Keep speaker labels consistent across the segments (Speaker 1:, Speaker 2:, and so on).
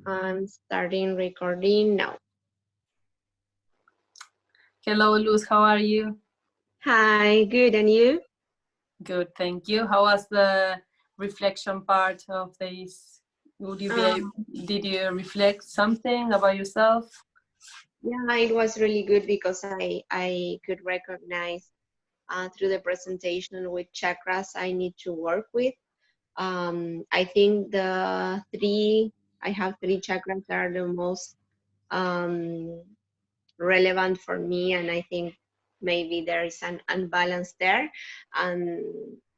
Speaker 1: I'm starting recording now.
Speaker 2: Hello, Luz, how are you?
Speaker 1: Hi, good, and you?
Speaker 2: Good, thank you. How was the reflection part of this? Did you reflect something about yourself?
Speaker 1: Yeah, it was really good because I could recognize through the presentation which chakras I need to work with. I think I have three chakras that are the most um, relevant for me, and I think maybe there is an unbalance there, and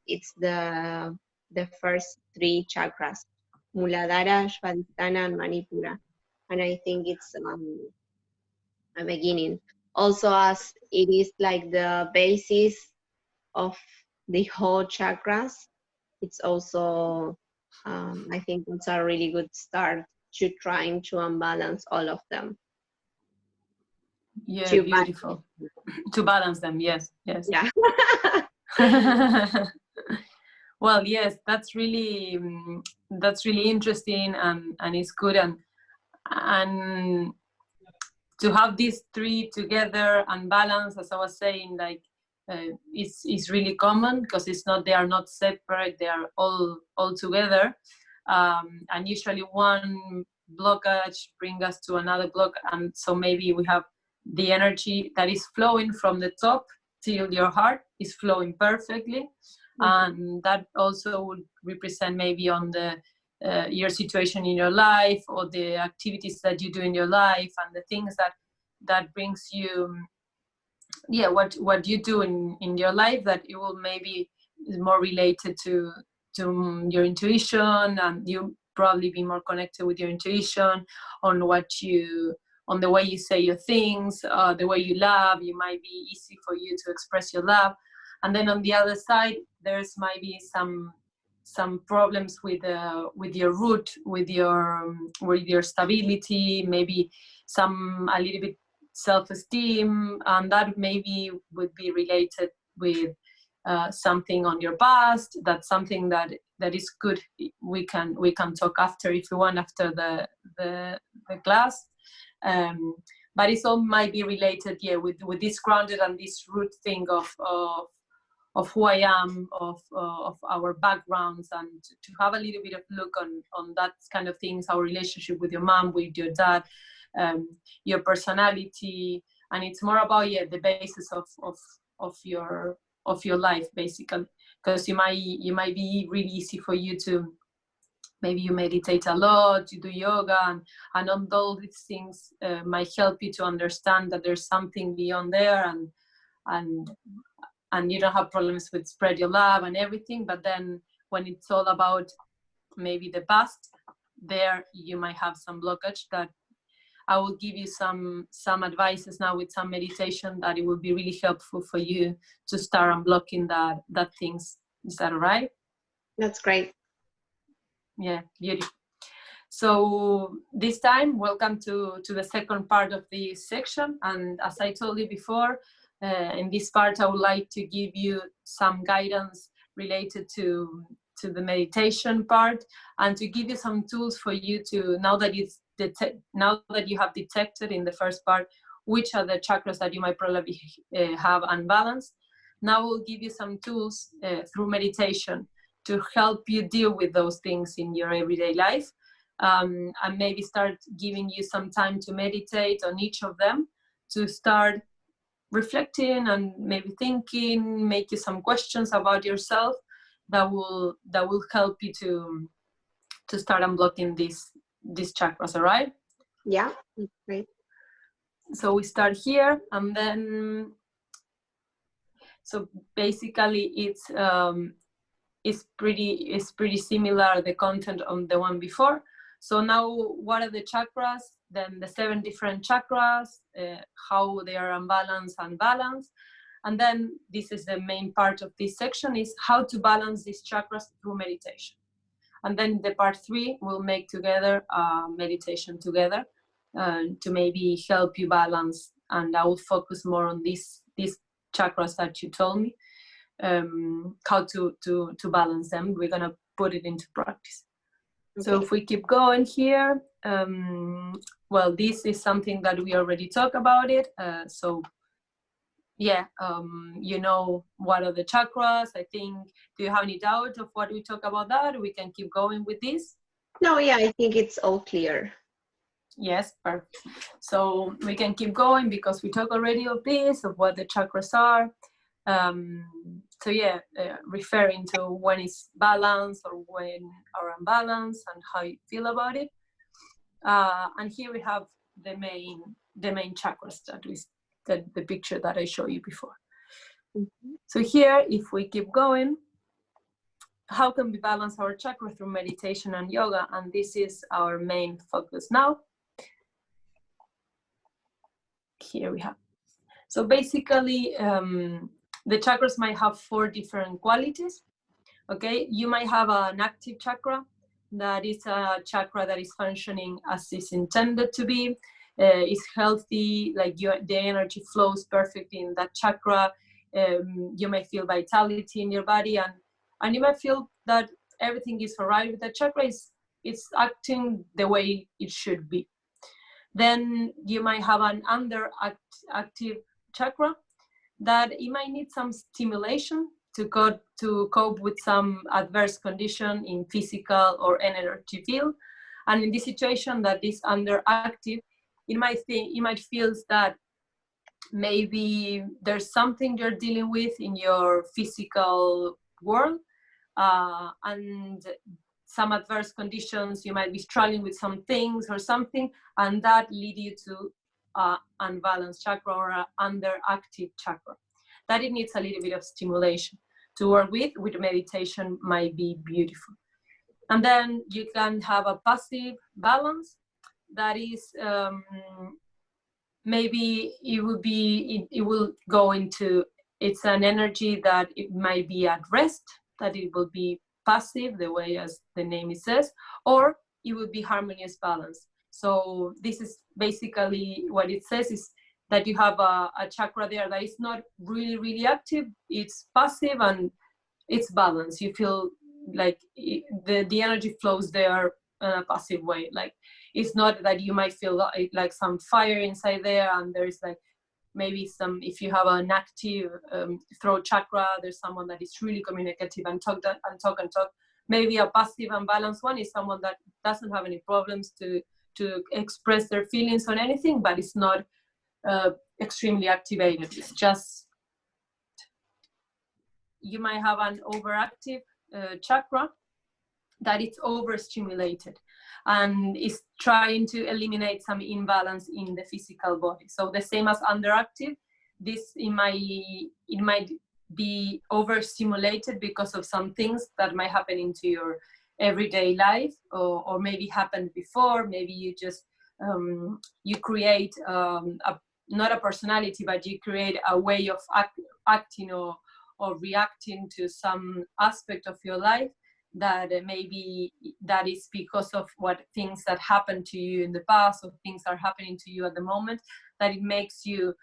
Speaker 1: it's the first three chakras, Muladhara, Svadhisthana, and Manipura, and I think it's a beginning. Also, as it is like the basis of the whole chakras, it's also I think it's a really good start to trying to unbalance all of them.
Speaker 2: Yeah,
Speaker 1: To
Speaker 2: beautiful. To balance them, yes.
Speaker 1: yeah.
Speaker 2: Well, yes, that's really interesting, and it's good, and to have these three together and balance, as I was saying, like is really common because they are not separate, they are all together, and usually one blockage bring us to another block, and so maybe we have the energy that is flowing from the top till your heart is flowing perfectly, and that also would represent maybe on the your situation in your life, or the activities that you do in your life, and the things that brings you, what you do in your life, that it will maybe is more related to your intuition, and you probably be more connected with your intuition on on the way you say your things, the way you love. You might be easy for you to express your love, and then on the other side there's might be some problems with your root, with your stability, maybe a little bit self-esteem, and that maybe would be related with something on your past. That's something that is good. We can talk after, if you want, after the class. But it all might be related, with this grounded and this root thing of who I am, of our backgrounds, and to have a little bit of look on that kind of things, our relationship with your mom, with your dad, your personality, and it's more about the basis of your life, basically, because you might be really easy for you to, maybe you meditate a lot, you do yoga, and all these things might help you to understand that there's something beyond there, and you don't have problems with spread your love and everything. But then when it's all about maybe the past, there you might have some blockage. That I will give you some advices now with some meditation that it will be really helpful for you to start unblocking that things. Is that all right?
Speaker 1: That's great.
Speaker 2: Yeah, beautiful. So this time, welcome to the second part of this section. And as I told you before, in this part, I would like to give you some guidance related to the meditation part, and to give you some tools for you to, now that you have detected in the first part which are the chakras that you might probably have unbalanced. Now we'll give you some tools through meditation to help you deal with those things in your everyday life, and maybe start giving you some time to meditate on each of them, to start reflecting and maybe thinking, make you some questions about yourself that will help you to start unblocking these chakras. All right?
Speaker 1: Yeah, that's great.
Speaker 2: So we start here, and then so basically it's pretty similar, the content on the one before. So now, what are the chakras? Then the 7 different chakras, how they are unbalanced and balanced. And then this is the main part of this section, is how to balance these chakras through meditation. And then the part 3 we'll make together meditation together to maybe help you balance. And I will focus more on these chakras that you told me, how to balance them. We're gonna put it into practice. So if we keep going here, well, this is something that we already talked about it. So yeah, you know, what are the chakras? I think, do you have any doubt of what we talk about that? We can keep going with this.
Speaker 1: No, yeah, I think it's all clear.
Speaker 2: Yes, perfect. So we can keep going because we talk already of this, of what the chakras are. So yeah, referring to when it's balanced or when are unbalanced and how you feel about it. And here we have the main chakras that the picture that I showed you before. Mm-hmm. So here, if we keep going, how can we balance our chakra through meditation and yoga? And this is our main focus now. Here we have. So basically, the chakras might have 4 different qualities. Okay, you might have an active chakra. That is a chakra that is functioning as it's intended to be. It's healthy, like the energy flows perfectly in that chakra. You may feel vitality in your body, and you might feel that everything is all right with the chakra. It's acting the way it should be. Then you might have an underactive chakra that it might need some stimulation to cope with some adverse condition in physical or energy field. And in this situation that is underactive, it might feel that maybe there's something you're dealing with in your physical world, and some adverse conditions, you might be struggling with some things or something, and that lead you to unbalanced chakra or an underactive chakra. That it needs a little bit of stimulation to work with meditation might be beautiful. And then you can have a passive balance that is maybe it will go into, it's an energy that it might be at rest, that it will be passive, the way as the name says, or it would be harmonious balance. So this is basically what it says, is that you have a chakra there that is not really active, it's passive and it's balanced. You feel like the energy flows there in a passive way. Like, it's not that you might feel like some fire inside there, and there's like maybe some, if you have an active throat chakra, there's someone that is really communicative and talk. Maybe a passive and balanced one is someone that doesn't have any problems to express their feelings on anything, but it's not extremely activated. It's just, you might have an overactive chakra that it's overstimulated and is trying to eliminate some imbalance in the physical body. So the same as underactive, this it might be overstimulated because of some things that might happen into your everyday life, or maybe happened before. Maybe you just you create not a personality, but you create a way of acting or reacting to some aspect of your life that maybe that is because of what things that happened to you in the past, or things are happening to you at the moment, that it makes you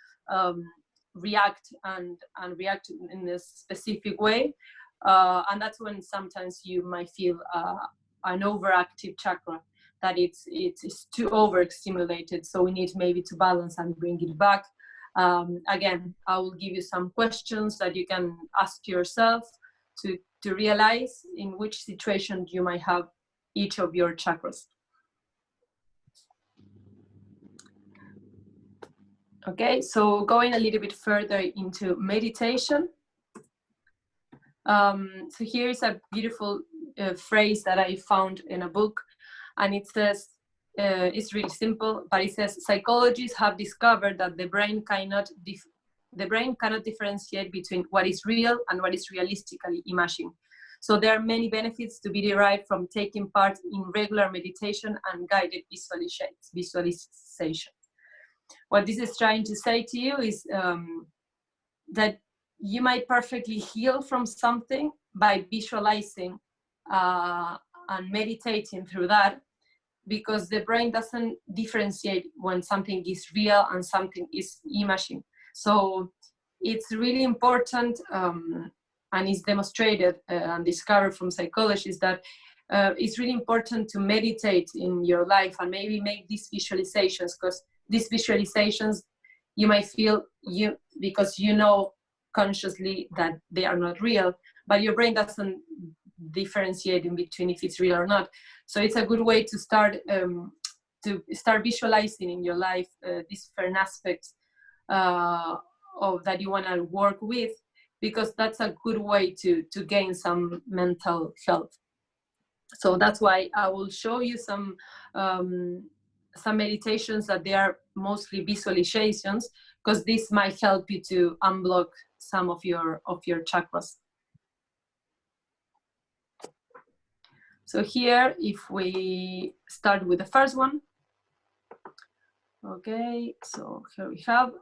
Speaker 2: react and react in a specific way, and that's when sometimes you might feel an overactive chakra, that it's too overstimulated. So we need maybe to balance and bring it back. Again, I will give you some questions that you can ask yourself to realize in which situation you might have each of your chakras. Okay, so going a little bit further into meditation. So here is a beautiful phrase that I found in a book, and it says, it's really simple, but it says, psychologists have discovered that the brain cannot differentiate between what is real and what is realistically imagined. So there are many benefits to be derived from taking part in regular meditation and guided visualization. What this is trying to say to you is that you might perfectly heal from something by visualizing and meditating through that, because the brain doesn't differentiate when something is real and something is imagined. So it's really important, and it's demonstrated and discovered from psychologists, that it's really important to meditate in your life and maybe make these visualizations, because these visualizations you might feel because you know consciously that they are not real, but your brain doesn't differentiate in between if it's real or not. So it's a good way to start visualizing in your life these different aspects of that you want to work with, because that's a good way to gain some mental health. So that's why I will show you some meditations that they are mostly visualizations, because this might help you to unblock some of your chakras. So here, if we start with the first one. Okay, so here we have,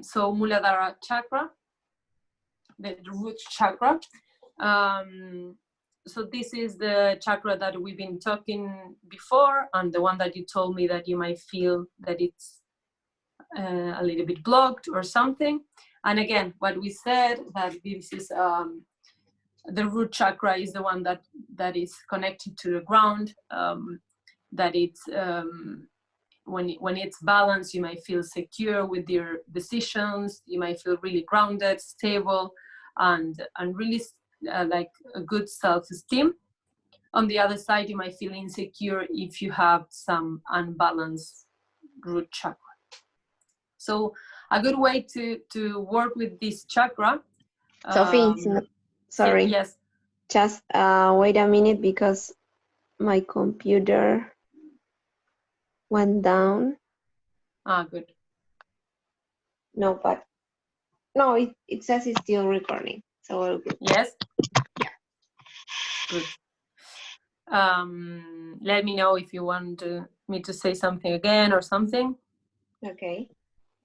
Speaker 2: so Muladhara chakra, the root chakra. So this is the chakra that we've been talking before, and the one that you told me that you might feel that it's a little bit blocked or something. And again, what we said, that this is the root chakra is the one that is connected to the ground, that it's when it's balanced, you might feel secure with your decisions, you might feel really grounded, stable, and really like a good self-esteem. On the other side, you might feel insecure if you have some unbalanced root chakra. So a good way to work with this chakra.
Speaker 1: Sophie, sorry.
Speaker 2: Yes.
Speaker 1: Just wait a minute, because my computer went down.
Speaker 2: Good.
Speaker 1: No, but no, it says it's still recording. So all good.
Speaker 2: Yes.
Speaker 1: Yeah.
Speaker 2: Good. Let me know if you want me to say something again or something.
Speaker 1: Okay.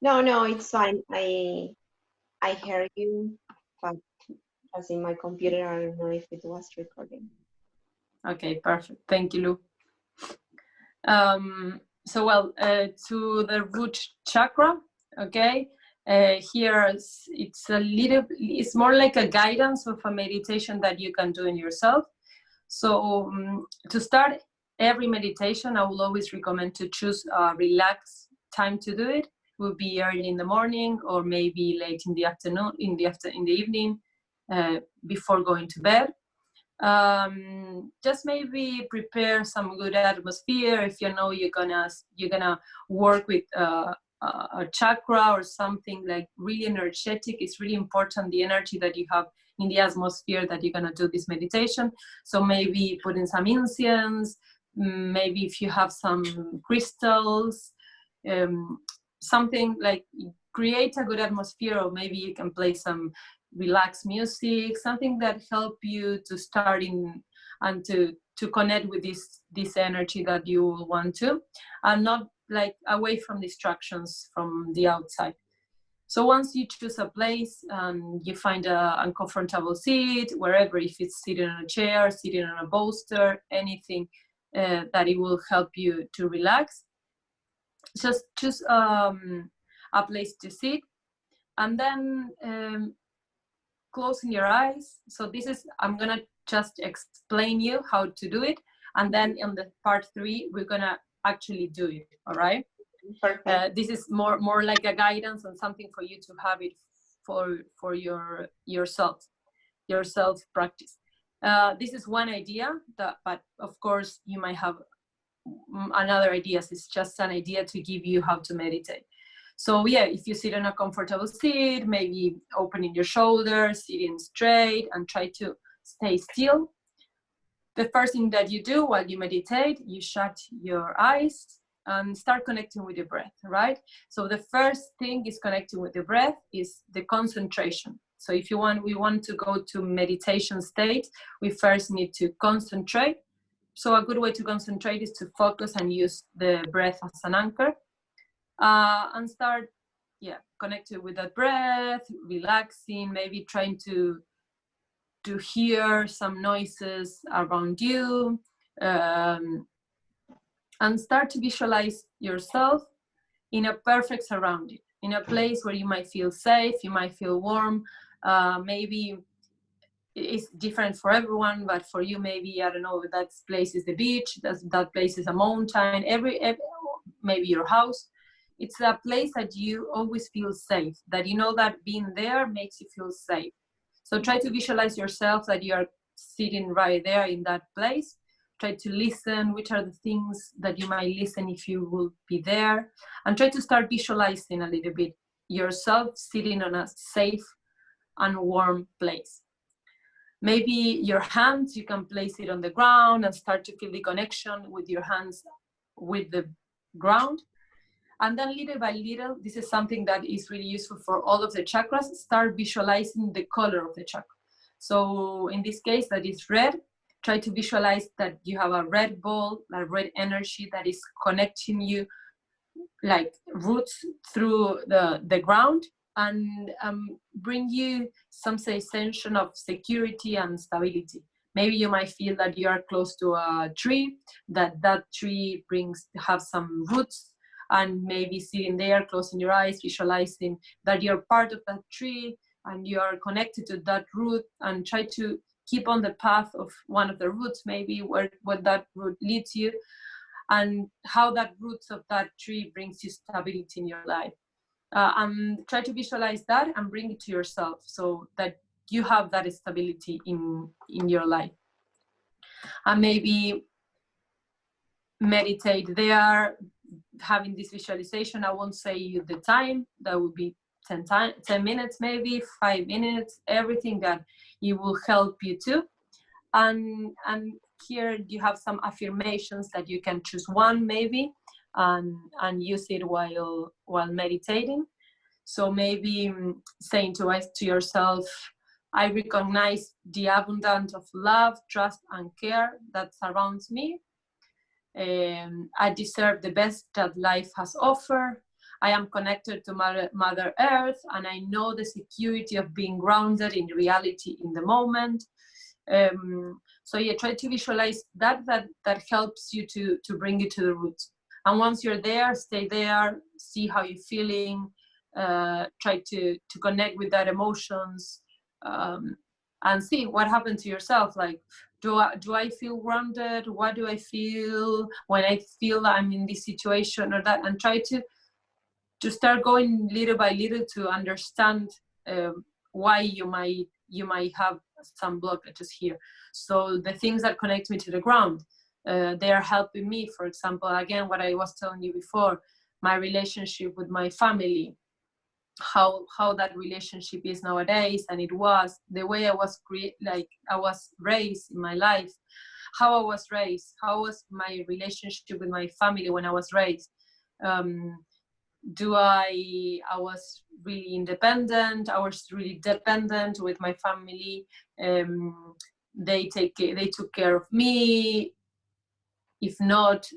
Speaker 1: No, it's fine. I heard you, but as in my computer, I don't know if it was recording.
Speaker 2: Okay, perfect. Thank you, Lou. So well, to the root chakra, okay. Here it's more like a guidance of a meditation that you can do in yourself. So to start every meditation, I will always recommend to choose a relaxed time to do it. It would be early in the morning, or maybe late in the afternoon, in the evening, before going to bed. Just maybe prepare some good atmosphere. If you know you're gonna work with a chakra or something like really energetic, it's really important the energy that you have in the atmosphere that you're gonna do this meditation. So maybe put in some incense, maybe if you have some crystals, something like create a good atmosphere, or maybe you can play some relaxed music, something that help you to start in and to connect with this energy that you want to, and not like away from distractions from the outside. So once you choose a place and you find a uncomfortable seat, wherever, if it's sitting on a chair, sitting on a bolster, anything that it will help you to relax, just choose a place to sit, and then closing your eyes. So this is, I'm gonna just explain you how to do it, and then in the part 3 we're gonna actually do it. All right. This is more like a guidance and something for you to have it for yourself practice. This is one idea, but of course you might have another ideas. It's just an idea to give you how to meditate. So yeah, if you sit in a comfortable seat, maybe opening your shoulders, sitting straight, and try to stay still. The first thing that you do while you meditate, you shut your eyes and start connecting with your breath, right? So the first thing is connecting with the breath, is the concentration. So if we want to go to meditation state, we first need to concentrate. So a good way to concentrate is to focus and use the breath as an anchor. And start, connected with that breath, relaxing, maybe trying to hear some noises around you, and start to visualize yourself in a perfect surrounding, in a place where you might feel safe, you might feel warm, maybe it's different for everyone, but for you, maybe, I don't know, that place is the beach, that place is a mountain, every maybe your house. It's a place that you always feel safe, that you know that being there makes you feel safe. So try to visualize yourself that you are sitting right there in that place. Try to listen, which are the things that you might listen if you will be there, and try to start visualizing a little bit yourself sitting on a safe and warm place. Maybe your hands, you can place it on the ground and start to feel the connection with your hands with the ground. And then little by little, this is something that is really useful for all of the chakras, start visualizing the color of the chakra. So in this case, that is red. Try to visualize that you have a red ball, a red energy that is connecting you like roots through the ground, and bring you some sensation of security and stability. Maybe you might feel that you are close to a tree, that tree have some roots, and maybe sitting there, closing your eyes, visualizing that you're part of that tree and you are connected to that root, and try to keep on the path of one of the roots, maybe where that root leads you, and how that roots of that tree brings you stability in your life. And try to visualize that and bring it to yourself so that you have that stability in your life. And maybe meditate there, having this visualization. I won't say you the time, that would be 10 minutes, maybe 5 minutes, everything that it will help you to. And here you have some affirmations that you can choose one maybe and use it while meditating. So maybe saying to yourself, I recognize the abundance of love, trust, and care that surrounds me. I deserve the best that life has offered. I am connected to Mother Earth, and I know the security of being grounded in reality in the moment. So yeah, try to visualize that helps you to bring you to the roots. And once you're there, stay there, see how you're feeling, try to connect with that emotions, and see what happened to yourself. Like, do I feel grounded? What do I feel when I feel I'm in this situation or that? And try to start going little by little to understand why you might have some blockages here. So the things that connect me to the ground, they are helping me. For example, again, what I was telling you before, my relationship with my family, how that relationship is nowadays, and it was the way I was I was raised in my life, how I was raised, how was my relationship with my family when I was raised. I was really independent, I was really dependent with my family. They took care of me. If not,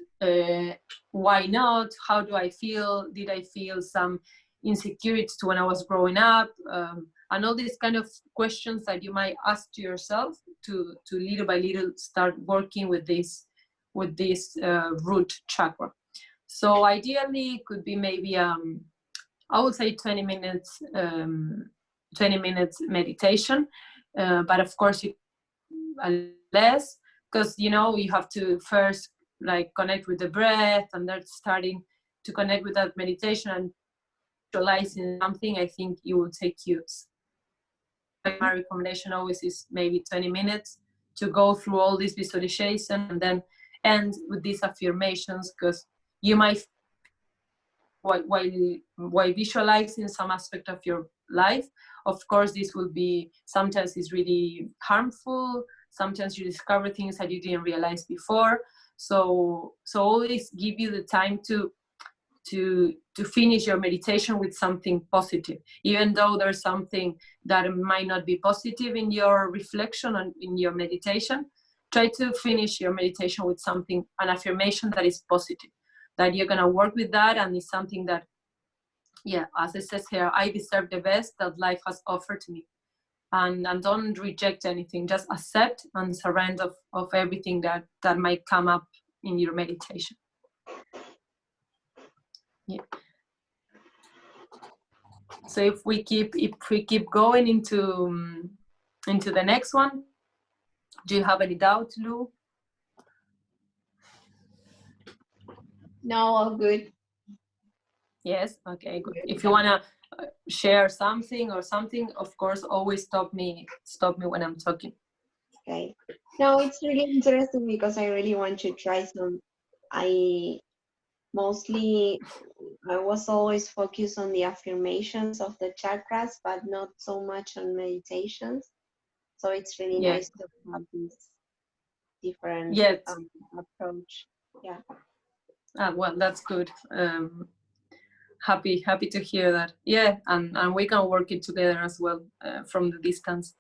Speaker 2: why not? How do I feel? Did I feel some insecurities when I was growing up? And all these kind of questions that you might ask to yourself to little by little start working with this root chakra. So ideally, it could be maybe I would say 20 minutes meditation, but of course you less, because you have to first like connect with the breath, and then starting to connect with that meditation and visualizing something. I think it will take you. My recommendation always is maybe 20 minutes to go through all this visualization and then end with these affirmations, because you might, while visualizing some aspect of your life, of course this will be, sometimes it's really harmful, sometimes you discover things that you didn't realize before. So always give you the time to finish your meditation with something positive, even though there's something that might not be positive in your reflection and in your meditation. Try to finish your meditation with something, an affirmation that is positive, that you're going to work with that, and it's something that, yeah, as it says here, I deserve the best that life has offered to me. And don't reject anything, just accept and surrender of everything that might come up in your meditation. Yeah. So if we keep going into into the next one. Do you have any doubts, Lou?
Speaker 1: No, all good.
Speaker 2: Yes, okay, good. If you want to share something or something, of course, always stop me when I'm talking.
Speaker 1: Okay. No, it's really interesting because I really want to try some. I I was always focused on the affirmations of the chakras, but not so much on meditations. So it's really
Speaker 2: Yeah.
Speaker 1: nice to have this different
Speaker 2: Yes.
Speaker 1: approach. Yeah.
Speaker 2: Well, that's good. Happy to hear that. Yeah, and we can work it together as well from the distance.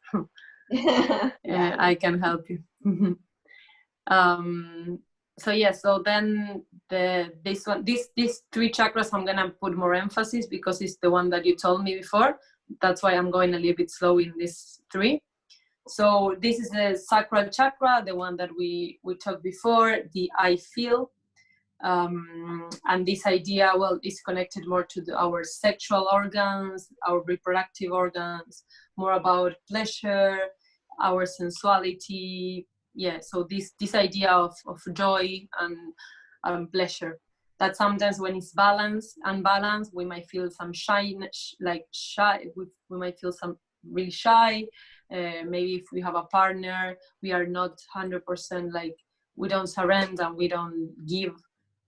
Speaker 1: Yeah.
Speaker 2: I can help you. So yeah, so then these three chakras, I'm gonna put more emphasis because it's the one that you told me before. That's why I'm going a little bit slow in this three. So this is the sacral chakra, the one that we talked before, the I feel. And this idea, well, is connected more to our sexual organs, our reproductive organs, more about pleasure, our sensuality. Yeah, so this idea of joy and pleasure, that sometimes when it's unbalanced, we might feel some shy, we might feel some really shy. Maybe if we have a partner, we are not 100% like, we don't surrender and we don't give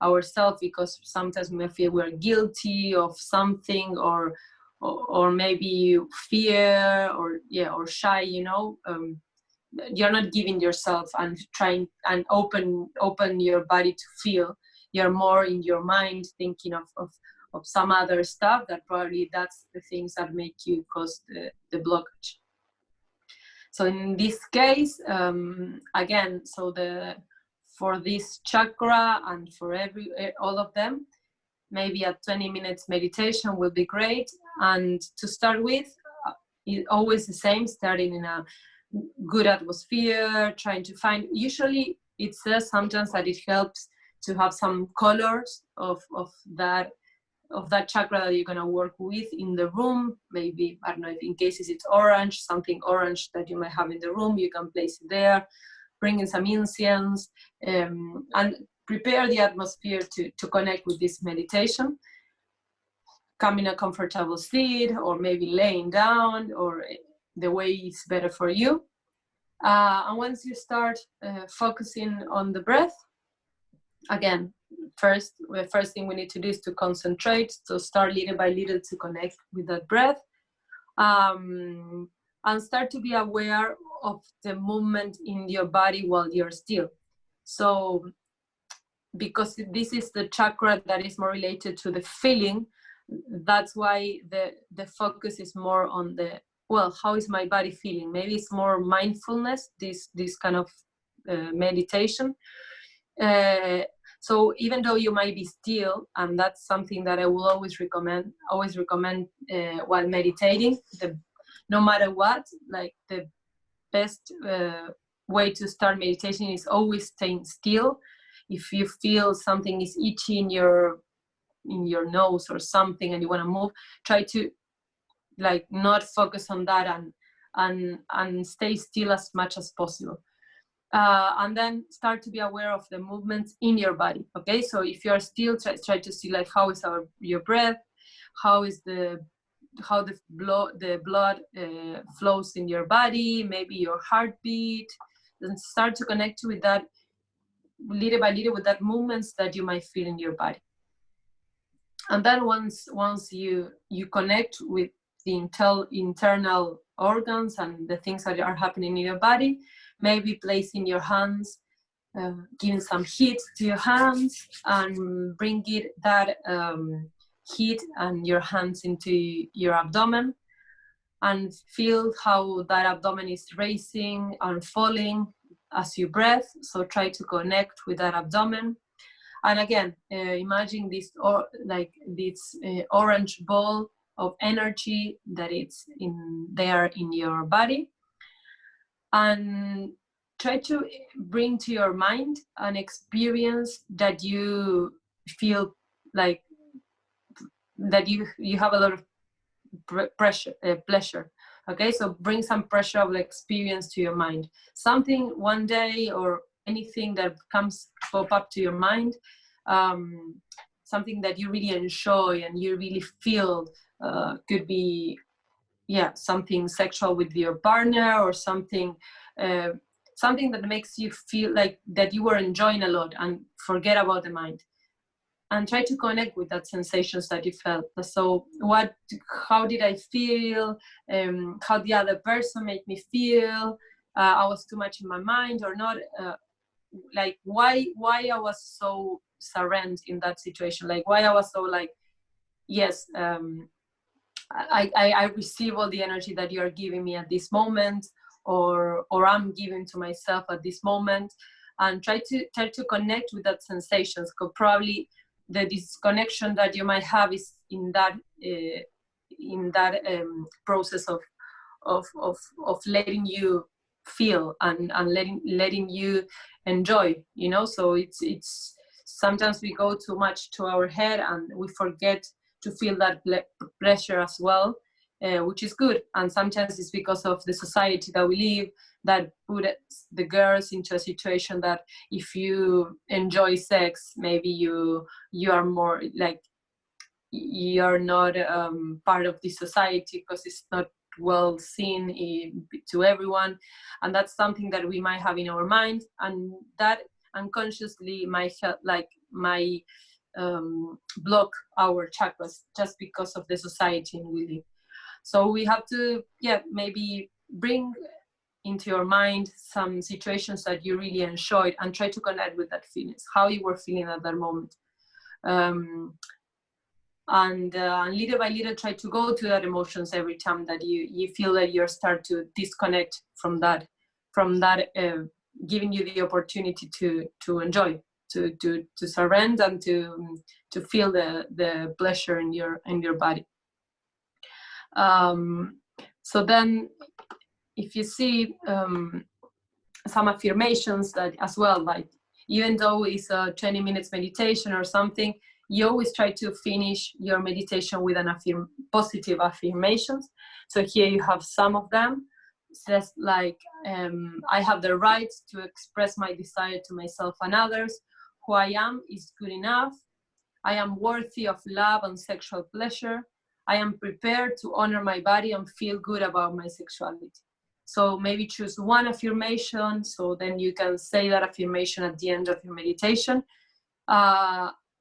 Speaker 2: ourselves, because sometimes we feel we're guilty of something, or maybe fear, or shy, you're not giving yourself and trying and open your body to feel. You're more in your mind thinking of some other stuff, that probably that's the things that make you cause the blockage. So in this case, again, so for this chakra and for all of them, maybe a 20 minutes meditation will be great. And to start with, it's always the same, starting in a good atmosphere, trying to find, usually it says sometimes that it helps to have some colors of that chakra that you're going to work with in the room. Maybe, I don't know, if in cases it's orange, something orange that you might have in the room, you can place it there, bring in some incense, and prepare the atmosphere to connect with this meditation. Come in a comfortable seat, or maybe laying down, or the way is better for you. And once you start focusing on the breath, again, the first thing we need to do is to concentrate, so start little by little to connect with that breath, and start to be aware of the movement in your body while you're still. So because this is the chakra that is more related to the feeling, that's why the focus is more on how is my body feeling? Maybe it's more mindfulness, this kind of meditation. So even though you might be still, and that's something that I will always recommend while meditating, no matter what, like the best way to start meditation is always staying still. If you feel something is itching in your nose or something and you want to move, try to like not focus on that and stay still as much as possible. And then start to be aware of the movements in your body. Okay, so if you are still, try to see like how is your breath, how the blood flows in your body, maybe your heartbeat, and start to connect with that little by little, with that movements that you might feel in your body. And then once you connect with the internal organs and the things that are happening in your body, maybe placing your hands, giving some heat to your hands, and bring that heat and your hands into your abdomen, and feel how that abdomen is raising and falling as you breathe. So try to connect with that abdomen. And again, imagine this orange ball of energy that it's there in your body, and try to bring to your mind an experience that you feel like that you have a lot of pleasure. Okay, so bring some pressure of the experience to your mind. Something one day or anything that pop up to your mind, something that you really enjoy and you really feel, could be, yeah, something sexual with your partner, or something something that makes you feel like that you were enjoying a lot, and forget about the mind, and try to connect with that sensations that you felt. So how did I feel? How the other person made me feel? I was too much in my mind or not? Like why I was so surrendered in that situation? Like why I was so like, yes, I receive all the energy that you're giving me at this moment, or I'm giving to myself at this moment, and try to connect with that sensations. Because probably the disconnection that you might have is in that process of letting you feel and letting you enjoy, you know. So it's sometimes we go too much to our head and we forget to feel that pleasure as well, which is good. And sometimes it's because of the society that we live that put the girls into a situation that if you enjoy sex, maybe you are more like, you're not part of the society because it's not well seen to everyone. And that's something that we might have in our mind, and that unconsciously might block our chakras just because of the society we live. So we have to, maybe bring into your mind some situations that you really enjoyed and try to connect with that feelings, how you were feeling at that moment. And little by little try to go to that emotions every time that you feel that you start to disconnect from that giving you the opportunity to enjoy, to surrender and to feel the pleasure in your body. So then if you see some affirmations that as well, like even though it's a 20 minutes meditation or something, you always try to finish your meditation with an positive affirmations. So here you have some of them. It says like, I have the right to express my desire to myself and others. Who I am is good enough. I am worthy of love and sexual pleasure. I am prepared to honor my body and feel good about my sexuality. So maybe choose one affirmation, so then you can say that affirmation at the end of your meditation.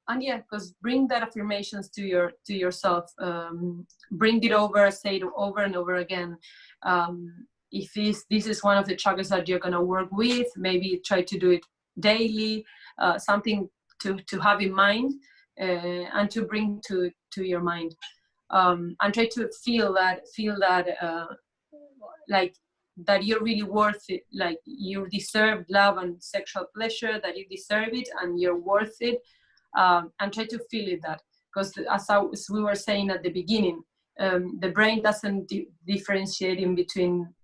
Speaker 2: And yeah, because bring that affirmations to yourself. Bring it over, say it over and over again. If this is one of the chakras that you're gonna work with, maybe try to do it daily, something to have in mind and to bring to your mind. And try to feel that like that you're really worth it, like you deserve love and sexual pleasure, that you deserve it and you're worth it. And try to feel it, that because as we were saying at the beginning, the brain doesn't differentiate in between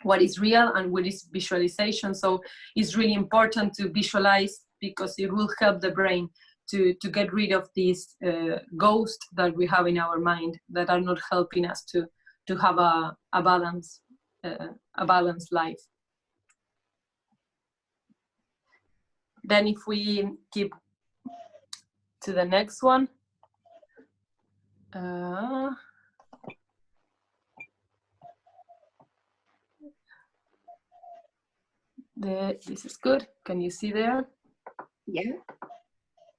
Speaker 2: what is real and what is visualization. So it's really important to visualize, because it will help the brain to get rid of these ghosts that we have in our mind that are not helping us to have a balanced life. Then if we keep to the next one, this is good. Can you see there?
Speaker 1: Yeah.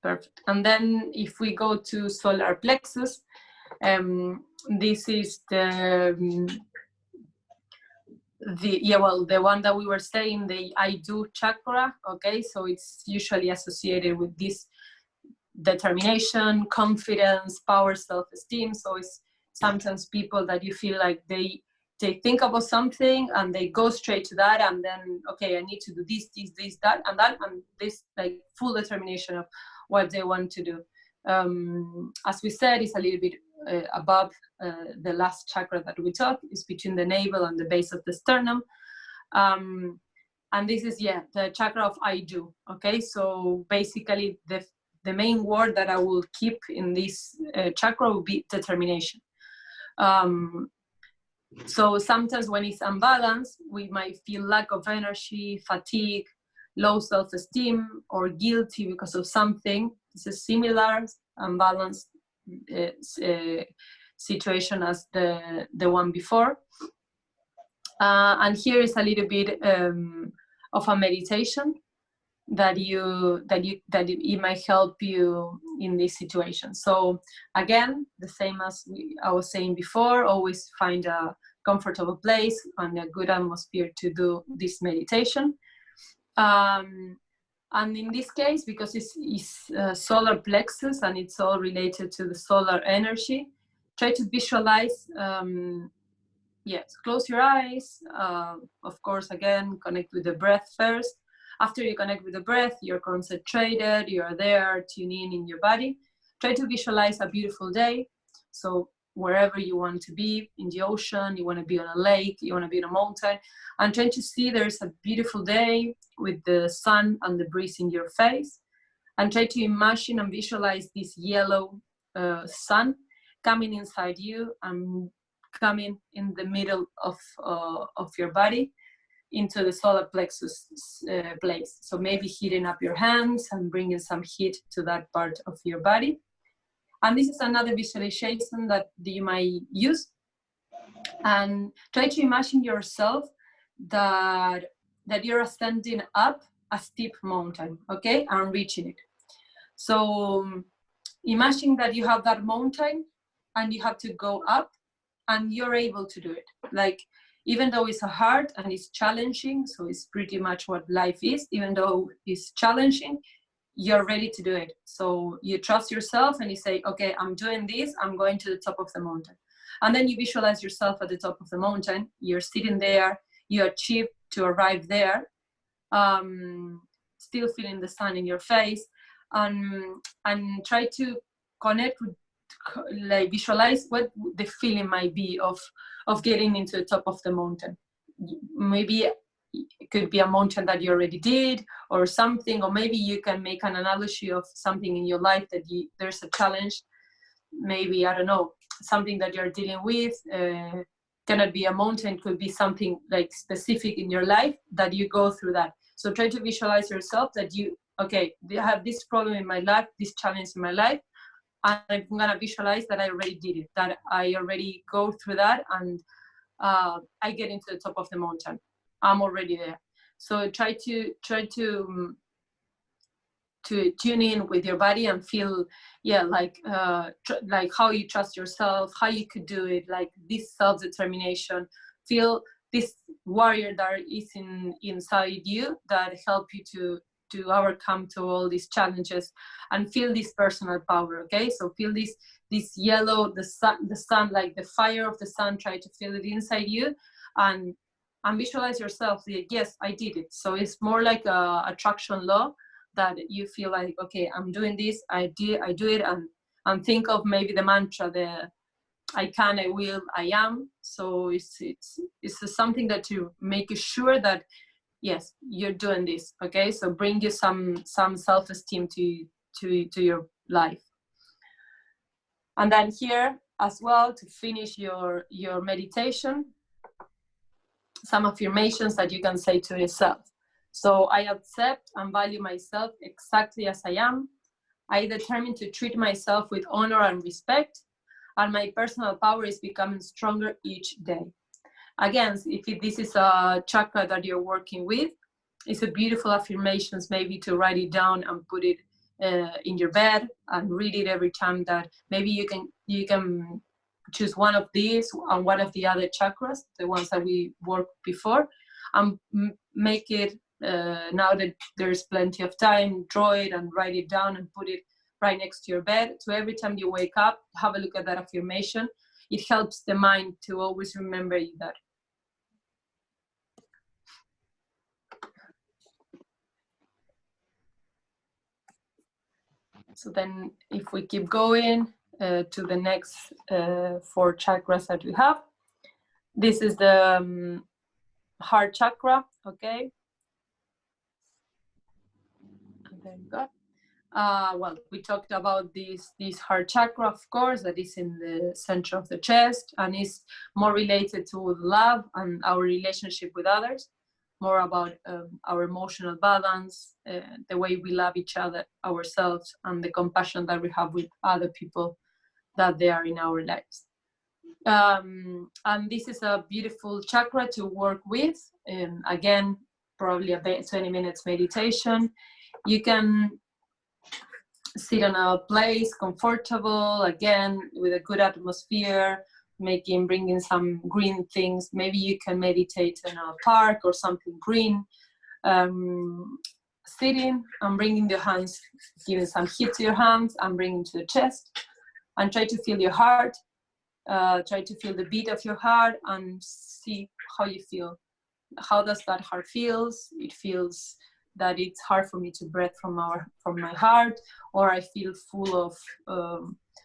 Speaker 2: Perfect. And then if we go to solar plexus, this is the one that we were saying, the I do chakra. Okay, so it's usually associated with this determination, confidence, power, self-esteem. So it's sometimes people that you feel like they think about something and they go straight to that, and then okay, I need to do this, that, and this like full determination of what they want to do. As we said, it's a little bit above the last chakra that we talked. Is between the navel and the base of the sternum. And this is the chakra of I do. Okay, so basically the main word that I will keep in this chakra will be determination. So sometimes when it's unbalanced, we might feel lack of energy, fatigue, low self-esteem, or guilty because of something. It's a similar unbalanced situation as the one before. And here is a little bit of a meditation that it might help you in this situation. So again, the same as I was saying before, always find a comfortable place and a good atmosphere to do this meditation. And in this case, because it's solar plexus and it's all related to the solar energy, try to visualize. Yes, close your eyes. Of course, again, connect with the breath first. After you connect with the breath, you're concentrated, you're there, tuning in your body. Try to visualize a beautiful day. So wherever you want to be, in the ocean, you want to be on a lake, you want to be on a mountain, and try to see there's a beautiful day with the sun and the breeze in your face. And try to imagine and visualize this yellow sun coming inside you and coming in the middle of your body into the solar plexus place. So maybe heating up your hands and bringing some heat to that part of your body. And this is another visualization that you might use. And try to imagine yourself that you're ascending up a steep mountain, okay, and reaching it. So imagine that you have that mountain and you have to go up, and you're able to do it. Like, even though it's hard and it's challenging, so it's pretty much what life is, even though it's challenging, you're ready to do it. So you trust yourself and you say, okay, I'm doing this, I'm going to the top of the mountain. And then you visualize yourself at the top of the mountain, you're sitting there, you achieve to arrive there, still feeling the sun in your face, and try to connect with, like, visualize what the feeling might be of getting into the top of the mountain. Maybe it could be a mountain that you already did or something, or maybe you can make an analogy of something in your life that there's a challenge. Maybe, I don't know, something that you're dealing with. Cannot be a mountain, could be something like specific in your life that you go through that. So try to visualize yourself that I have this problem in my life, this challenge in my life, and I'm gonna visualize that I already did it, that I already go through that, and I get into the top of the mountain. I'm already there. So try to tune in with your body and feel, like how you trust yourself, how you could do it, like this self-determination. Feel this warrior that is inside you that help you to overcome to all these challenges, and feel this personal power. Okay, so feel this yellow, the sun, like the fire of the sun. Try to feel it inside you, and visualize yourself like, yes, I did it. So it's more like a attraction law, that you feel like, okay, I'm doing this, I do it, and think of maybe the mantra, the I can, I will, I am. So it's something that to make you sure that yes, you're doing this. Okay, so bring you some self-esteem to your life. And then here as well, to finish your meditation, some affirmations that you can say to yourself. So I accept and value myself exactly as I am. I determine to treat myself with honor and respect, and my personal power is becoming stronger each day. Again, if this is a chakra that you're working with, it's a beautiful affirmations, maybe to write it down and put it in your bed and read it every time. That maybe you can choose one of these and one of the other chakras, the ones that we worked before, and make it, now that there's plenty of time, draw it and write it down and put it right next to your bed. So every time you wake up, have a look at that affirmation. It helps the mind to always remember that. So then if we keep going to the next 4 chakras that we have, this is the heart chakra, okay? There you go. Well, we talked about this heart chakra, of course, that is in the center of the chest and is more related to love and our relationship with others, more about our emotional balance, the way we love each other, ourselves, and the compassion that we have with other people that they are in our lives. And this is a beautiful chakra to work with. Again, probably a 20 minutes meditation. You can sit on a place comfortable, again, with a good atmosphere, bringing some green things. Maybe you can meditate in a park or something green. Sitting and bringing your hands, giving some heat to your hands and bringing to the chest, and try to feel your heart. Try to feel the beat of your heart and see how you feel. How does that heart feels? It feels that it's hard for me to breathe from my heart, or I feel full of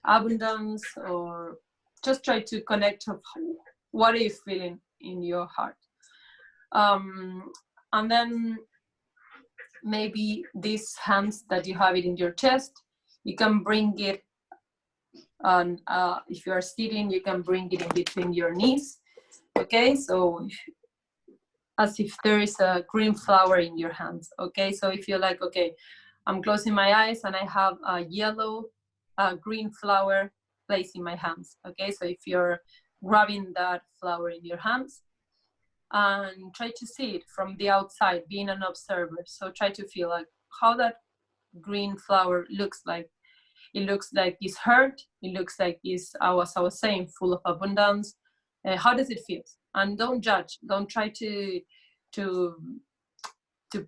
Speaker 2: abundance, or just try to connect of what are you feeling in your heart. And then maybe these hands that you have it in your chest, you can bring it, and if you are sitting, you can bring it in between your knees. Okay, so as if there is a green flower in your hands. Okay, so if you're like, okay, I'm closing my eyes and I have a yellow green flower placed in my hands. Okay, so if you're grabbing that flower in your hands and try to see it from the outside, being an observer. So try to feel like how that green flower looks like. It looks like it's hurt. It looks like it's, as I was saying, full of abundance. How does it feel? And don't judge. Don't try to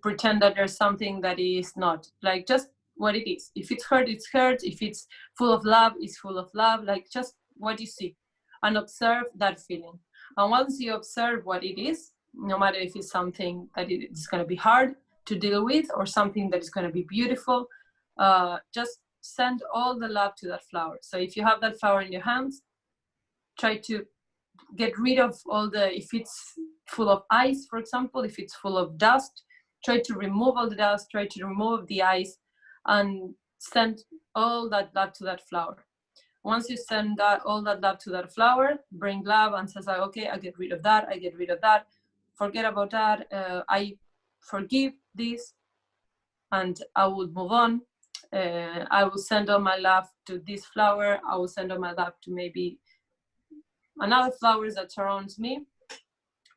Speaker 2: pretend that there's something that is not. Like just what it is. If it's hurt, it's hurt. If it's full of love, it's full of love. Like just what you see, and observe that feeling. And once you observe what it is, no matter if it's something that it's going to be hard to deal with or something that is going to be beautiful, just send all the love to that flower. So if you have that flower in your hands, try to get rid of all the, if it's full of ice, for example, if it's full of dust, try to remove all the dust, try to remove the ice, and send all that love to that flower. Once you send all that love to that flower, bring love and says, okay, I get rid of that, I get rid of that, forget about that, I forgive this, and I will move on. I will send all my love to this flower. I will send all my love to maybe another flowers that surrounds me.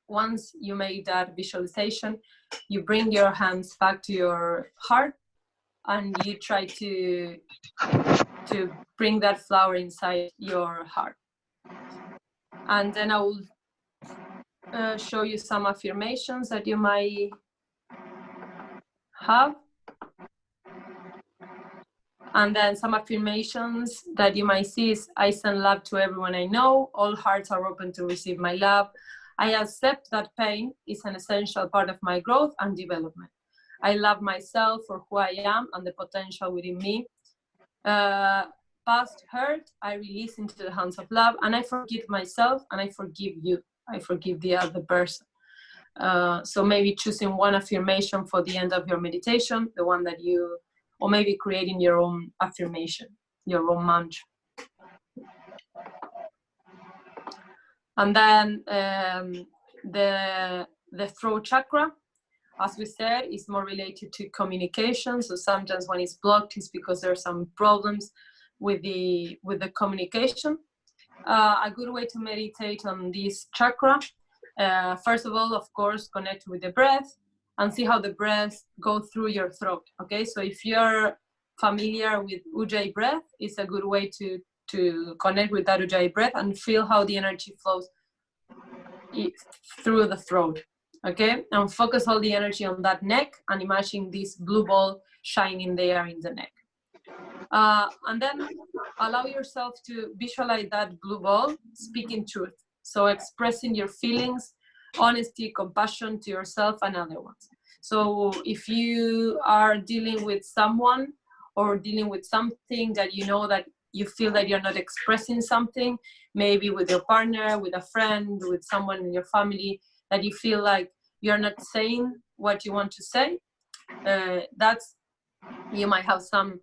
Speaker 2: Once you make that visualization, you bring your hands back to your heart and you try to bring that flower inside your heart. And then I will show you some affirmations that you might have. And then some affirmations that you might see is, I send love to everyone I know. All hearts are open to receive my love. I accept that pain is an essential part of my growth and development. I love myself for who I am and the potential within me. Past hurt, I release into the hands of love, and I forgive myself and I forgive you. I forgive the other person. So maybe choosing one affirmation for the end of your meditation, the one that you, or maybe creating your own affirmation, your own mantra. And then the throat chakra, as we said, is more related to communication. So sometimes when it's blocked, it's because there are some problems with the communication. A good way to meditate on this chakra, first of all, of course, connect with the breath and see how the breath go through your throat. Okay, so if you're familiar with Ujjayi breath, it's a good way to connect with that Ujjayi breath and feel how the energy flows through the throat. Okay, and focus all the energy on that neck and imagine this blue ball shining there in the neck. And then allow yourself to visualize that blue ball speaking truth. So expressing your feelings, honesty, compassion to yourself and other ones. So if you are dealing with someone or dealing with something that you know that you feel that you're not expressing something, maybe with your partner, with a friend, with someone in your family, that you feel like you're not saying what you want to say, you might have some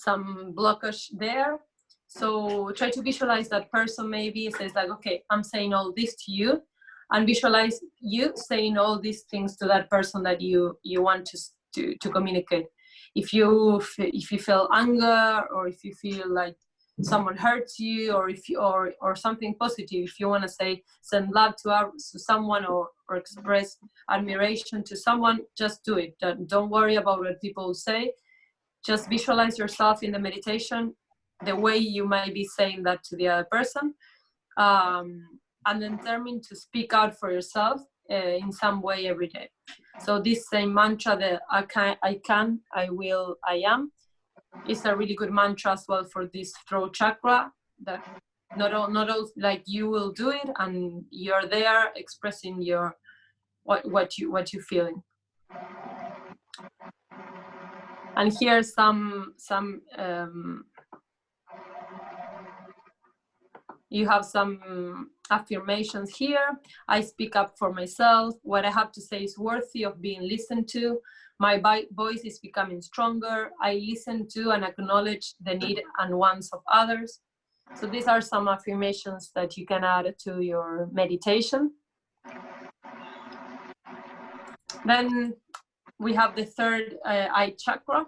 Speaker 2: some blockage there. So try to visualize that person. Maybe it says like, okay, I'm saying all this to you, and visualize you saying all these things to that person that you want to communicate. If you feel anger, or if you feel like someone hurts you, or if you or something positive, if you want to say send love to someone, or express admiration to someone, just do it. Don't worry about what people say. Just visualize yourself in the meditation the way you might be saying that to the other person, and then determine to speak out for yourself in some way every day. So this same mantra, the I can, I will, I am, is a really good mantra as well for this throat chakra, that not all like you will do it, and you're there expressing your what you're feeling. And here's some you have some affirmations here. I speak up for myself. What I have to say is worthy of being listened to. My voice is becoming stronger. I listen to and acknowledge the need and wants of others. So these are some affirmations that you can add to your meditation. Then we have the third eye chakra.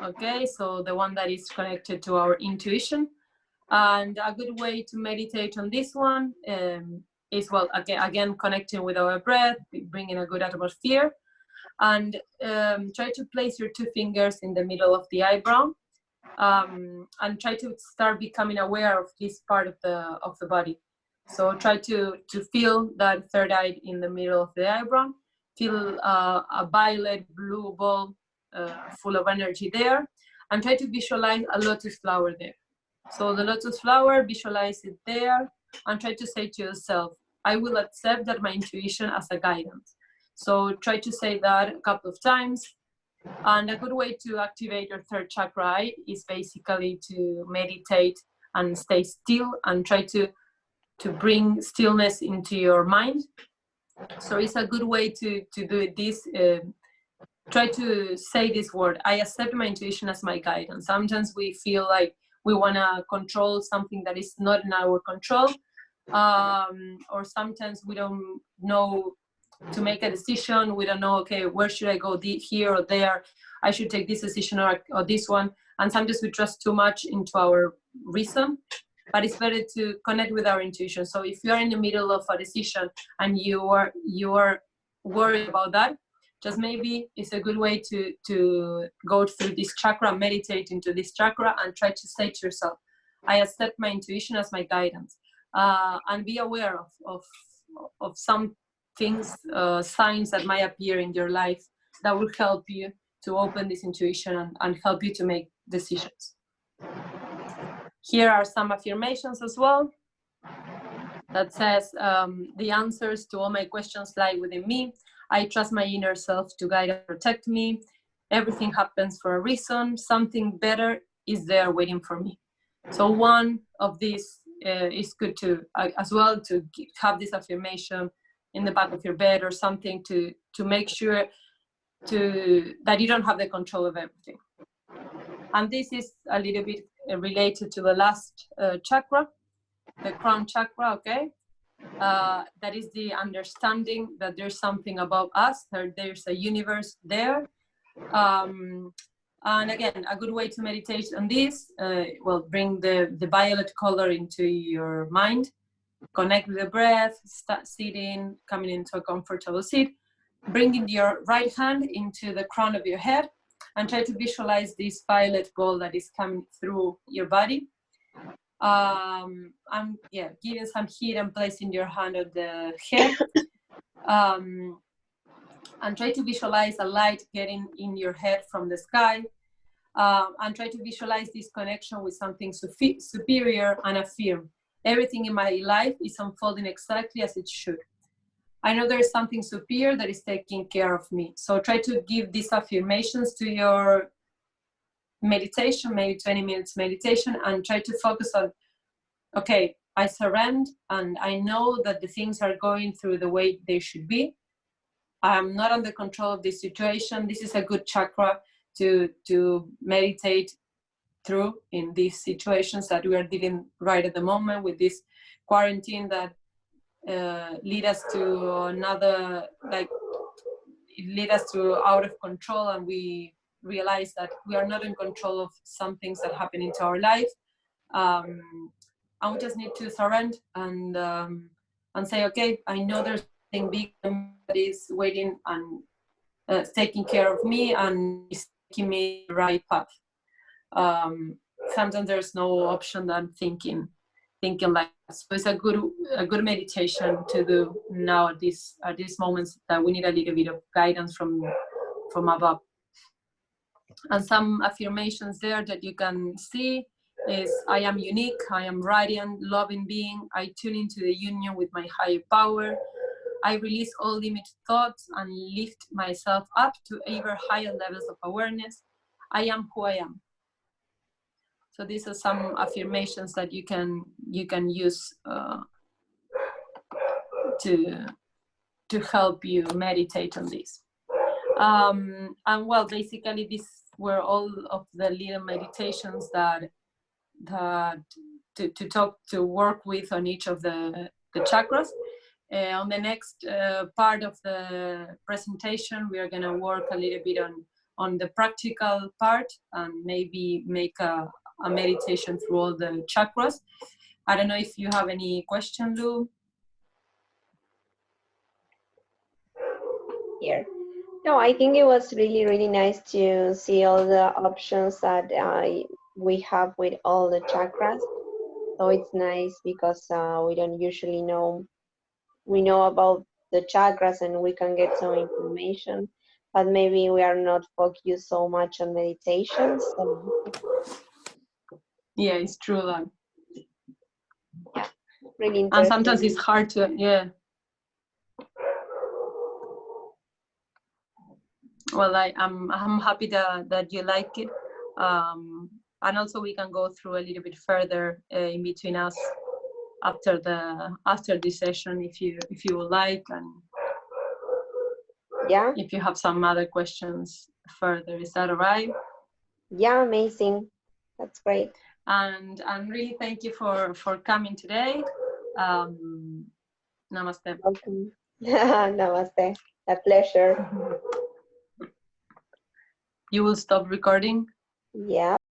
Speaker 2: Okay, so the one that is connected to our intuition. And a good way to meditate on this one is, well, again, connecting with our breath, bringing a good atmosphere, and try to place your 2 fingers in the middle of the eyebrow, and try to start becoming aware of this part of the body. So try to feel that third eye in the middle of the eyebrow. Feel a violet blue ball full of energy there, and try to visualize a lotus flower there. So the lotus flower, visualize it there, and try to say to yourself, I will accept that my intuition as a guidance. So try to say that a couple of times. And a good way to activate your third chakra eye is basically to meditate and stay still, and try to bring stillness into your mind. So it's a good way to do this. Try to say this word, I accept my intuition as my guidance. Sometimes we feel like we want to control something that is not in our control, or sometimes we don't know to make a decision. We don't know, okay, where should I go, here or there? I should take this decision or this one. And sometimes we trust too much into our reason, but it's better to connect with our intuition. So if you are in the middle of a decision and you are worried about that, just maybe it's a good way to go through this chakra, meditate into this chakra, and try to say to yourself, I accept my intuition as my guidance, and be aware of some things, signs that might appear in your life that will help you to open this intuition and help you to make decisions. Here are some affirmations as well that says, the answers to all my questions lie within me. I trust my inner self to guide and protect me. Everything happens for a reason. Something better is there waiting for me. So one of these is good to as well to have this affirmation in the back of your bed or something to make sure that you don't have the control of everything. And this is a little bit related to the last chakra, the crown chakra, okay? That is the understanding that there's something above us, there's a universe there. And again, a good way to meditate on this, bring the violet color into your mind, connect with the breath, start sitting, coming into a comfortable seat, bringing your right hand into the crown of your head, and try to visualize this violet ball that is coming through your body. And giving some heat and placing your hand on the head, and try to visualize a light getting in your head from the sky, and try to visualize this connection with something superior, and affirm everything in my life is unfolding exactly as it should. I know there is something superior that is taking care of me. So try to give these affirmations to your meditation, maybe 20 minutes meditation, and try to focus on, okay, I surrender and I know that the things are going through the way they should be. I'm not under control of this situation. This is a good chakra to meditate through in these situations that we are dealing right at the moment with this quarantine that lead us to another, like it lead us to out of control, and we realize that we are not in control of some things that happen into our life, and we just need to surrender and say, okay, I know there's something big that is waiting and taking care of me and is taking me the right path. Sometimes there's no option than thinking like that. So it's a good meditation to do now at these moments that we need a little bit of guidance from above. And some affirmations there that you can see is, I am unique, I am radiant, loving being, I tune into the union with my higher power, I release all limited thoughts and lift myself up to ever higher levels of awareness, I am who I am. So these are some affirmations that you can use to help you meditate on this. And well, basically these were all of the little meditations that to work with on each of the chakras. On the next part of the presentation, we are going to work a little bit on the practical part and maybe make a meditation through all the chakras. I don't know if you have any question, Lou.
Speaker 1: Here. No, I think it was really, really nice to see all the options that we have with all the chakras. So it's nice because we don't usually know. We know about the chakras and we can get some information, but maybe we are not focused so much on meditation. So
Speaker 2: yeah, it's true that.
Speaker 1: Yeah, really interesting.
Speaker 2: And sometimes it's hard to, yeah. Well, I'm happy that you like it, and also we can go through a little bit further in between us after this session if you would like, and
Speaker 1: yeah,
Speaker 2: if you have some other questions further. Is that all right?
Speaker 1: Yeah, amazing. That's great.
Speaker 2: And really thank you for coming today. Namaste.
Speaker 1: Welcome. Namaste. A pleasure.
Speaker 2: You will stop recording?
Speaker 1: Yeah.